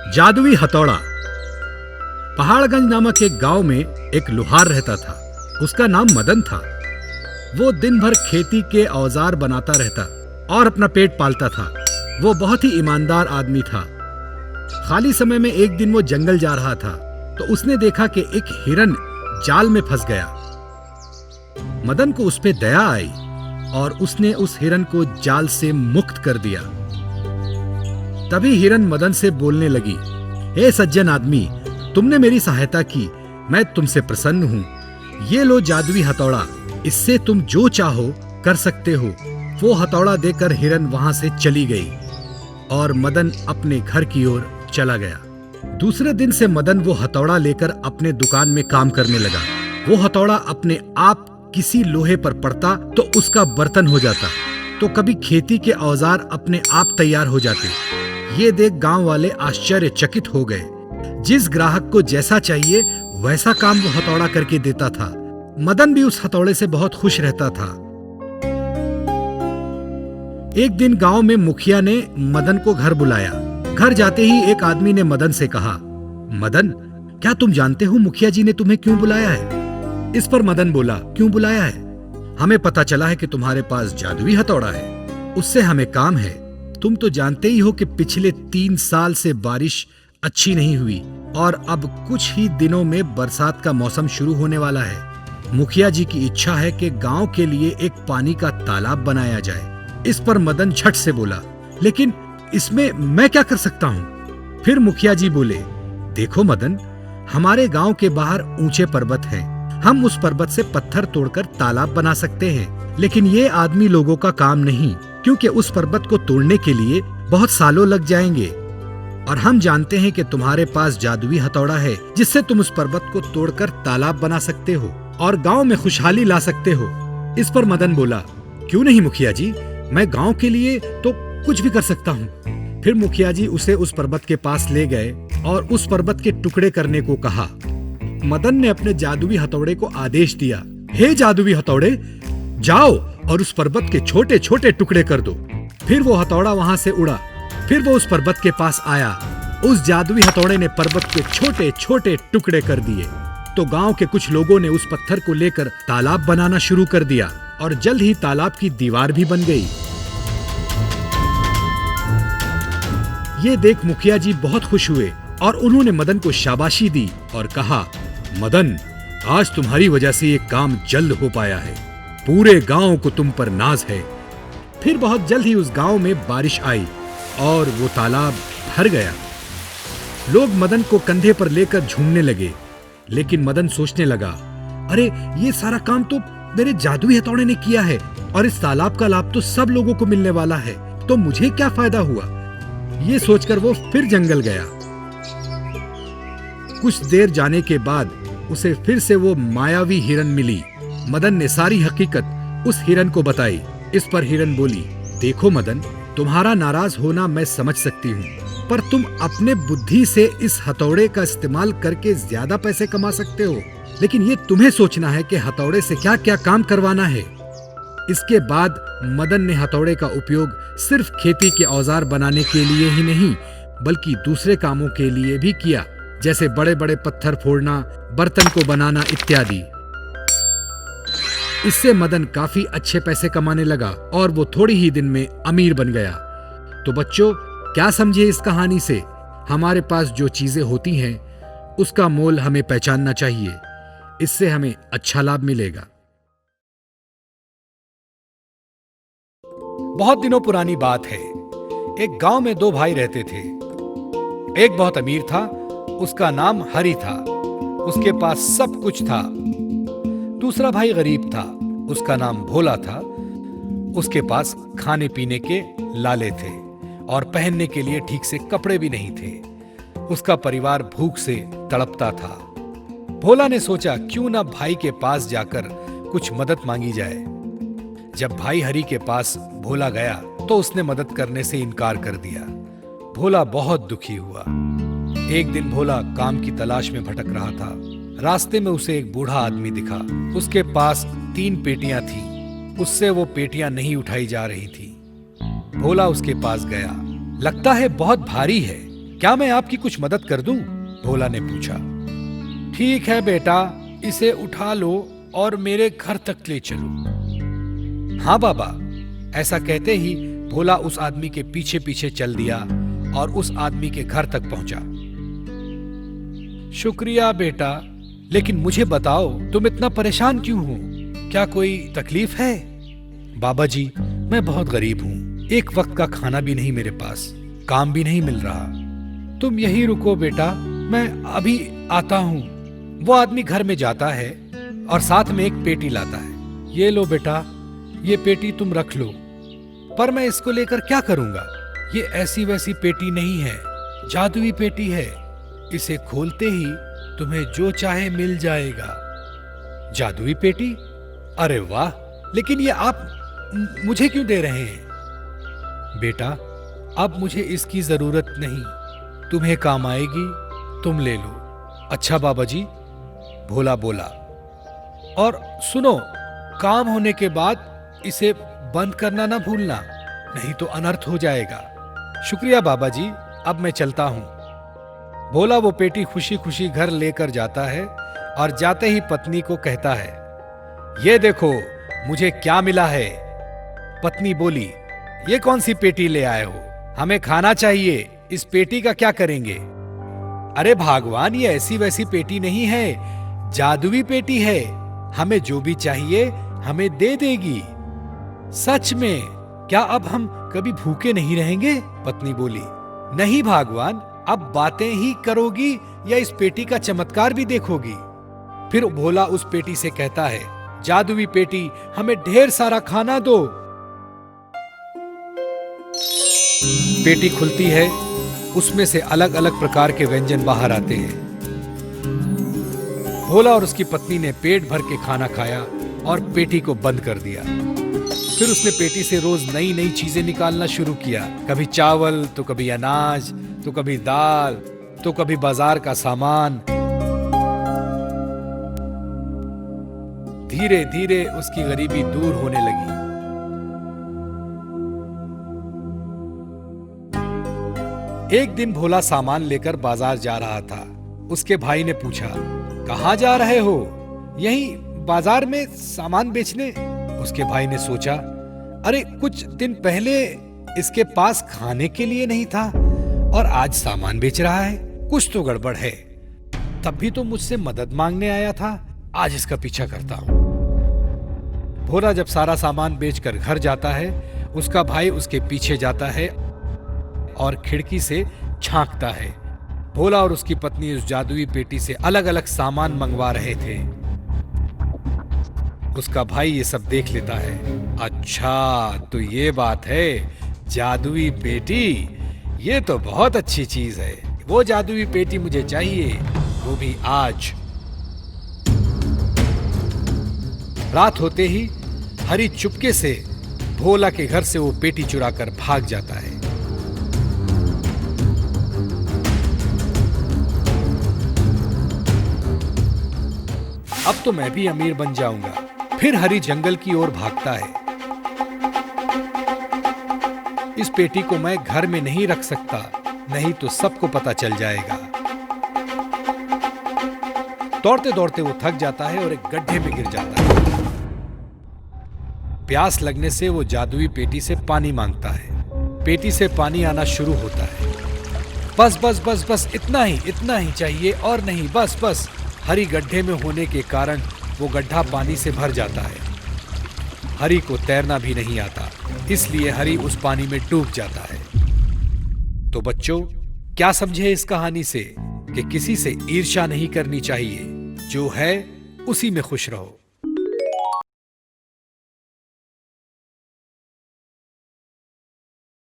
जादुई हथौड़ा। पहाड़गंज नामक एक गांव में एक लोहार रहता था। उसका नाम मदन था। वो दिन भर खेती के औजार बनाता रहता और अपना पेट पालता था। वो बहुत ही ईमानदार आदमी था। खाली समय में एक दिन वो जंगल जा रहा था तो उसने देखा कि एक हिरन जाल में फंस गया। मदन को उस पे दया आई और उसने उस हिरन को जाल से मुक्त कर दिया। तभी हिरन मदन से बोलने लगी, हे सज्जन आदमी, तुमने मेरी सहायता की, मैं तुमसे प्रसन्न हूं। ये लो जादुई हथौड़ा, इससे तुम जो चाहो कर सकते हो। वो हथौड़ा देकर हिरन वहां से चली गई और मदन अपने घर की ओर चला गया। दूसरे दिन से मदन वो हथौड़ा लेकर अपने दुकान में काम करने लगा। वो हथौड़ा अपने आप किसी लोहे पर पड़ता तो उसका बर्तन हो जाता, तो कभी खेती के औजार अपने आप तैयार हो जाते। ये देख गांव वाले आश्चर्यचकित हो गए। जिस ग्राहक को जैसा चाहिए वैसा काम वो हथौड़ा करके देता था। मदन भी उस हथौड़े से बहुत खुश रहता था। एक दिन गांव में मुखिया ने मदन को घर बुलाया। घर जाते ही एक आदमी ने मदन से कहा, मदन, क्या तुम जानते हो मुखिया जी ने तुम्हें क्यों बुलाया है? इस पर मदन बोला, क्यों बुलाया है? हमें पता चला है कि तुम्हारे पास जादुई हथौड़ा है, उससे हमें काम है। तुम तो जानते ही हो कि पिछले 3 साल से बारिश अच्छी नहीं हुई और अब कुछ ही दिनों में बरसात का मौसम शुरू होने वाला है। मुखिया जी की इच्छा है कि गांव के लिए एक पानी का तालाब बनाया जाए। इस पर मदन झट से बोला, लेकिन इसमें मैं क्या कर सकता हूँ? फिर मुखिया जी बोले, देखो मदन, हमारे गांव के बाहर ऊंचे पर्वत हैं। हम उस पर्वत से पत्थर तोड़कर तालाब बना सकते हैं, लेकिन ये आदमी लोगों का काम नहीं, क्योंकि उस पर्वत को तोड़ने के लिए बहुत सालों लग जाएंगे। और हम जानते हैं कि तुम्हारे पास जादुई हथौड़ा है, जिससे तुम उस पर्वत को तोड़कर तालाब बना सकते हो और गांव में खुशहाली ला सकते हो। इस पर मदन बोला, क्यों नहीं मुखिया जी, मैं गांव के लिए तो कुछ भी कर सकता हूँ। फिर मुखिया जी उसे उस पर्वत के पास ले गए और उस पर्वत के टुकड़े करने को कहा। मदन ने अपने जादुई हथौड़े को आदेश दिया, हे जादुई हथौड़े, जाओ और उस पर्वत के छोटे छोटे टुकड़े कर दो। फिर वो हथौड़ा वहां से उड़ा। फिर वो उस पर्वत के पास आया। उस जादुई हथौड़े ने पर्वत के छोटे छोटे टुकड़े कर दिए। तो गांव के कुछ लोगों ने उस पत्थर को लेकर तालाब बनाना शुरू कर दिया और जल्द ही तालाब की दीवार भी बन गई। ये देख मुखिया जी बहुत खुश हुए और उन्होंने मदन को शाबाशी दी और कहा, मदन, आज तुम्हारी वजह से ये काम जल्द हो पाया है। पूरे गांव को तुम पर नाज है। फिर बहुत जल्द ही उस गांव में बारिश आई और वो तालाब भर गया। लोग मदन को कंधे पर लेकर झूमने लगे, लेकिन मदन सोचने लगा, अरे ये सारा काम तो मेरे जादुई हथौड़े ने किया है और इस तालाब का लाभ तो सब लोगों को मिलने वाला है, तो मुझे क्या फायदा हुआ? ये सोचकर वो फिर जंगल गया। कुछ देर जाने के बाद उसे फिर से वो मायावी हिरन मिली। मदन ने सारी हकीकत उस हिरन को बताई। इस पर हिरन बोली, देखो मदन, तुम्हारा नाराज होना मैं समझ सकती हूँ, पर तुम अपने बुद्धि से इस हथौड़े का इस्तेमाल करके ज्यादा पैसे कमा सकते हो, लेकिन ये तुम्हें सोचना है कि हथौड़े से क्या क्या काम करवाना है। इसके बाद मदन ने हथौड़े का उपयोग सिर्फ खेती के औजार बनाने के लिए ही नहीं, बल्कि दूसरे कामों के लिए भी किया, जैसे बड़े बड़े पत्थर फोड़ना, बर्तन को बनाना इत्यादि। इससे मदन काफी अच्छे पैसे कमाने लगा और वो थोड़ी ही दिन में अमीर बन गया। तो बच्चों, क्या समझे इस कहानी से? हमारे पास जो चीजें होती हैं उसका मोल हमें पहचानना चाहिए, इससे हमें अच्छा लाभ मिलेगा। बहुत दिनों पुरानी बात है। एक गांव में 2 भाई रहते थे। एक बहुत अमीर था, उसका नाम हरि था, उसके पास सब कुछ था। दूसरा भाई गरीब था, उसका नाम भोला था, उसके पास खाने पीने के लाले थे और पहनने के लिए ठीक से कपड़े भी नहीं थे। उसका परिवार भूख से तड़पता था। भोला ने सोचा, क्यों ना भाई के पास जाकर कुछ मदद मांगी जाए। जब भाई हरि के पास भोला गया तो उसने मदद करने से इनकार कर दिया। भोला बहुत दुखी हुआ। एक दिन भोला काम की तलाश में भटक रहा था। रास्ते में उसे एक बूढ़ा आदमी दिखा। उसके पास 3 पेटियां थीं। उससे वो पेटियां नहीं उठाई जा रही थी। भोला उसके पास गया। लगता है बहुत भारी है, क्या मैं आपकी कुछ मदद कर दूं? भोला ने पूछा। ठीक है बेटा, इसे उठा लो और मेरे घर तक ले चलो। हाँ बाबा। ऐसा कहते ही भोला उस आदमी के पीछे पीछे चल दिया और उस आदमी के घर तक पहुंचा। शुक्रिया बेटा, लेकिन मुझे बताओ तुम इतना परेशान क्यों हो? क्या कोई तकलीफ है? बाबा जी, मैं बहुत गरीब हूँ। एक वक्त का खाना भी नहीं मेरे पास, काम भी नहीं मिल रहा। तुम यहीं रुको बेटा, मैं अभी आता हूँ। वो आदमी घर में जाता है और साथ में एक पेटी लाता है। ये लो बेटा, ये पेटी तुम रख लो। पर मैं इसको लेकर क्या करूंगा? ये ऐसी वैसी पेटी नहीं है, जादुई पेटी है। इसे खोलते ही तुम्हें जो चाहे मिल जाएगा। जादुई पेटी? अरे वाह! लेकिन ये आप मुझे क्यों दे रहे हैं? बेटा, अब मुझे इसकी जरूरत नहीं, तुम्हें काम आएगी, तुम ले लो। अच्छा बाबा जी, भोला बोला। और सुनो, काम होने के बाद इसे बंद करना ना भूलना, नहीं तो अनर्थ हो जाएगा। शुक्रिया बाबा जी, अब मैं चलता हूं। भोला वो पेटी खुशी खुशी घर लेकर जाता है और जाते ही पत्नी को कहता है, ये देखो मुझे क्या मिला है। पत्नी बोली, ये कौन सी पेटी ले आए हो? हमें खाना चाहिए, इस पेटी का क्या करेंगे? अरे भगवान, ये ऐसी वैसी पेटी नहीं है, जादुई पेटी है। हमें जो भी चाहिए हमें दे देगी। सच में? क्या अब हम कभी भूखे नहीं रहेंगे? पत्नी बोली। नहीं भगवान, अब बातें ही करोगी या इस पेटी का चमत्कार भी देखोगी? फिर भोला उस पेटी से कहता है, जादुई पेटी, हमें ढेर सारा खाना दो। पेटी खुलती है, उसमें से अलग अलग प्रकार के व्यंजन बाहर आते हैं। भोला और उसकी पत्नी ने पेट भर के खाना खाया और पेटी को बंद कर दिया। फिर उसने पेटी से रोज नई नई चीजें निकालना शुरू किया। कभी चावल, तो कभी अनाज, तो कभी दाल, तो कभी बाजार का सामान। धीरे धीरे उसकी गरीबी दूर होने लगी। एक दिन भोला सामान लेकर बाजार जा रहा था। उसके भाई ने पूछा, कहाँ जा रहे हो? यहीं बाजार में सामान बेचने। उसके भाई ने सोचा, अरे कुछ दिन पहले इसके पास खाने के लिए नहीं था और आज सामान बेच रहा है, कुछ तो गड़बड़ है। तब भी तो मुझसे मदद मांगने आया था, आज इसका पीछा करता हूं। भोला जब सारा सामान बेचकर घर जाता है, उसका भाई उसके पीछे जाता है और खिड़की से झांकता है। भोला और उसकी पत्नी उस जादुई पेटी से अलग अलग सामान मंगवा रहे थे। उसका भाई ये सब देख लेता है। अच्छा, तो ये बात है, जादुई पेटी, ये तो बहुत अच्छी चीज है। वो जादुई पेटी मुझे चाहिए, वो भी आज। रात होते ही हरी चुपके से भोला के घर से वो पेटी चुरा कर भाग जाता है। अब तो मैं भी अमीर बन जाऊंगा। फिर हरी जंगल की ओर भागता है। इस पेटी को मैं घर में नहीं रख सकता, नहीं तो सबको पता चल जाएगा। दौड़ते दौड़ते वो थक जाता है और एक गड्ढे में गिर जाता है। प्यास लगने से वो जादुई पेटी से पानी मांगता है। पेटी से पानी आना शुरू होता है। बस बस बस बस, इतना ही चाहिए और नहीं, बस बस। हरी गड्ढे में होने के कारण वो गड्ढा पानी से भर जाता है। हरी को तैरना भी नहीं आता, इसलिए हरी उस पानी में डूब जाता है। तो बच्चों, क्या समझे इस कहानी से कि किसी से ईर्ष्या नहीं करनी चाहिए, जो है उसी में खुश रहो।